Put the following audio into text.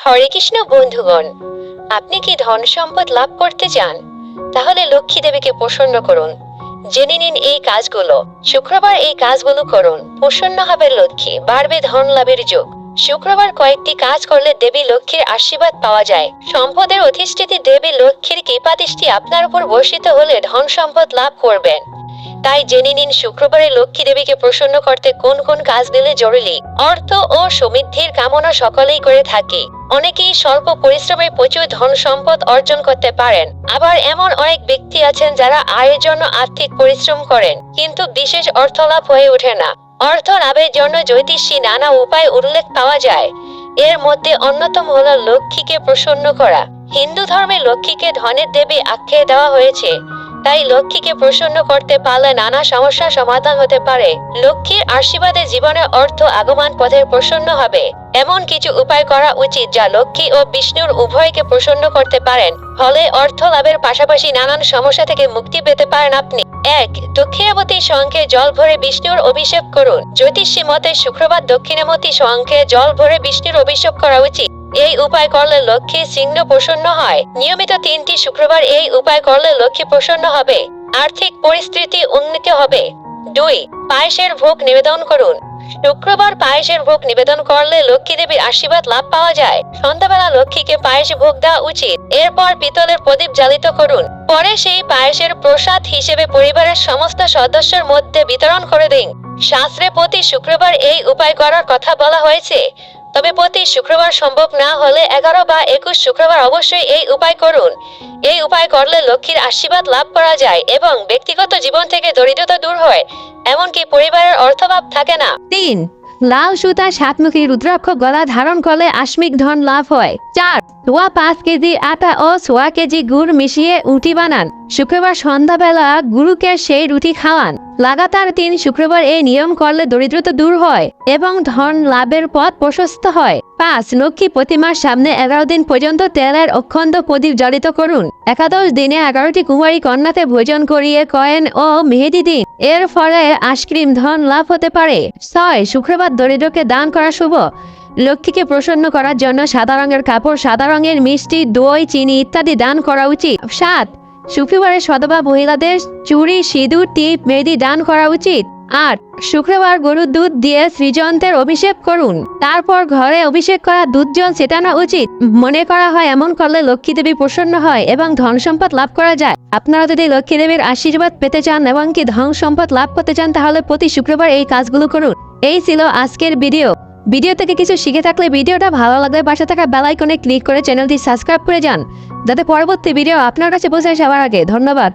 হরে কৃষ্ণ বন্ধুগণ, আপনি কি ধন সম্পদ লাভ করতে চান? তাহলে লক্ষ্মী দেবীকে প্রসন্ন করুন। জেনে নিন এই কাজগুলো। শুক্রবার এই কাজগুলো করুন, প্রসন্ন হবে লক্ষ্মী, বাড়বে ধন লাভের যোগ। শুক্রবার কয়েকটি কাজ করলে দেবী লক্ষ্মীর আশীর্বাদ পাওয়া যায়। সম্পদের অধিষ্ঠিতি দেবী লক্ষ্মীর কৃপাদৃষ্টি আপনার উপর বর্ষিত হলে ধন সম্পদ লাভ করবেন। তাই জেনে নিন শুক্রবারে লক্ষ্মী দেবীকে প্রসন্ন করতে কোন কোন কাজ দিলে জরুরি। অর্থ ও সমৃদ্ধির কামনা সকলেই করে থাকে। অনেকেই স্বল্প পরিশ্রমে প্রচুর ধন সম্পদ অর্জন করতে পারেন। আবার এমন অনেক ব্যক্তি আছেন যারা আয়ের জন্য আর্থিক পরিশ্রম করেন, কিন্তু বিশেষ অর্থ লাভ হয়ে ওঠে না। অর্থ লাভের জন্য জ্যোতিষী নানা উপায় উল্লেখ পাওয়া যায়। এর মধ্যে অন্যতম হল লক্ষ্মীকে প্রসন্ন করা। হিন্দু ধর্মে লক্ষ্মীকে ধনের দেবী আখ্যা দেওয়া হয়েছে। তাই লক্ষ্মীকে প্রসন্ন করতে পারলে নানা সমস্যার সমাধান হতে পারে। লক্ষ্মীর আশীর্বাদে জীবনে অর্থ আগমন পথে প্রসন্ন হবে। এমন কিছু উপায় করা উচিত যা লক্ষ্মী ও বিষ্ণুর উভয়কে প্রসন্ন করতে পারেন। ফলে অর্থ লাভের পাশাপাশি নানান সমস্যা থেকে মুক্তি পেতে পারেন আপনি। 1. দক্ষিণামতী শঙ্খে জল ভরে বিষ্ণুর অভিষেক করুন। জ্যোতিষী মতে শুক্রবার দক্ষিণামতী শঙ্খে জল ভরে বিষ্ণুর অভিষেক করা উচিত। এই উপায় করলে লক্ষ্মী সিংহ প্রসন্ন হয়। নিয়মিত 3টি শুক্রবার এই উপায় করলে লক্ষ্মী প্রসন্ন হবে, আর্থিক পরিস্থিতি উন্নতি হবে। 2. পায়েসের ভোগ নিবেদন করুন। শুক্রবার পায়েসের ভোগ নিবেদন করলে লক্ষ্মী দেবীর আশীর্বাদ লাভ পাওয়া যায়। সন্ধ্যাবেলা লক্ষ্মীকে পায়েস ভোগ দেওয়া উচিত। এরপর পিতলের প্রদীপ জ্বালিত করুন। পরে সেই পায়েসের প্রসাদ হিসেবে পরিবারের সমস্ত সদস্যের মধ্যে বিতরণ করে দিন। শাস্ত্রে প্রতি শুক্রবার এই উপায় করার কথা বলা হয়েছে। তবে প্রতি শুক্রবার সম্ভব না হলে 11 বা 21 শুক্রবার অবশ্যই এই উপায় করুন। এই উপায় করলে লক্ষ্মীর আশীর্বাদ লাভ করা যায় এবং ব্যক্তিগত জীবন থেকে দরিদ্রতা দূর হয়, এমনকি পরিবারের অর্থভাব থাকে না। 3. লাল সুতা 7মুখী রুদ্রাক্ষ গলা ধারণ করলে আকস্মিক ধন লাভ হয়। 4. সোয়া 5 কেজি আটা ও সোয়া কেজি গুড় মিশিয়ে রুটি বানান। শুক্রবার সন্ধ্যাবেলা গুরুকে সেই রুটি খাওয়ান। লাগাতার 3 শুক্রবার এই নিয়ম করলে দরিদ্রতা দূর হয় এবং ধন লাভের পথ প্রশস্ত হয়। 5. লক্ষ্মী প্রতিমার সামনে 11 দিন পর্যন্ত তেলের অখণ্ড প্রদীপ জ্বালিত করুন। 11 দিনে 11টি কুমারী কন্যাতে ভোজন করিয়ে কয়েন ও মেহেদি দিন। এর ফলে আইসক্রিম ধন লাভ হতে পারে। 6. শুক্রবার দরিদ্রকে দান করা শুভ। লক্ষ্মীকে প্রসন্ন করার জন্য সাদা রঙের কাপড়, সাদা রঙের মিষ্টি, দই, চিনি ইত্যাদি দান করা উচিত। 7. শুক্রবারে সধবা মহিলাদের চুড়ি, সিঁদুর, টিপ, মেহেদি দান করা উচিত। 8. শুক্রবার গরুর দুধ দিয়ে শ্রীযন্ত্রের অভিষেক করুন। তারপর ঘরে অভিষেক করা দুধ জল ছেটানো উচিত। মনে করা হয় এমন করলে লক্ষ্মী দেবী প্রসন্ন হয় এবং ধন সম্পদ লাভ করা যায়। আপনারা যদি লক্ষ্মী দেবীর আশীর্বাদ পেতে চান এবং কি ধন সম্পদ লাভ করতে চান তাহলে প্রতি শুক্রবার এই কাজগুলো করুন। এই ছিল আজকের ভিডিও থেকে কিছু শিখে থাকলে ভিডিওটা ভালো লাগলে পাশে থাকা বেল আইকনে ক্লিক করে চ্যানেলটি সাবস্ক্রাইব করে যান, যাতে পরবর্তী ভিডিও আপনার কাছে পৌঁছায় সবার আগে। ধন্যবাদ।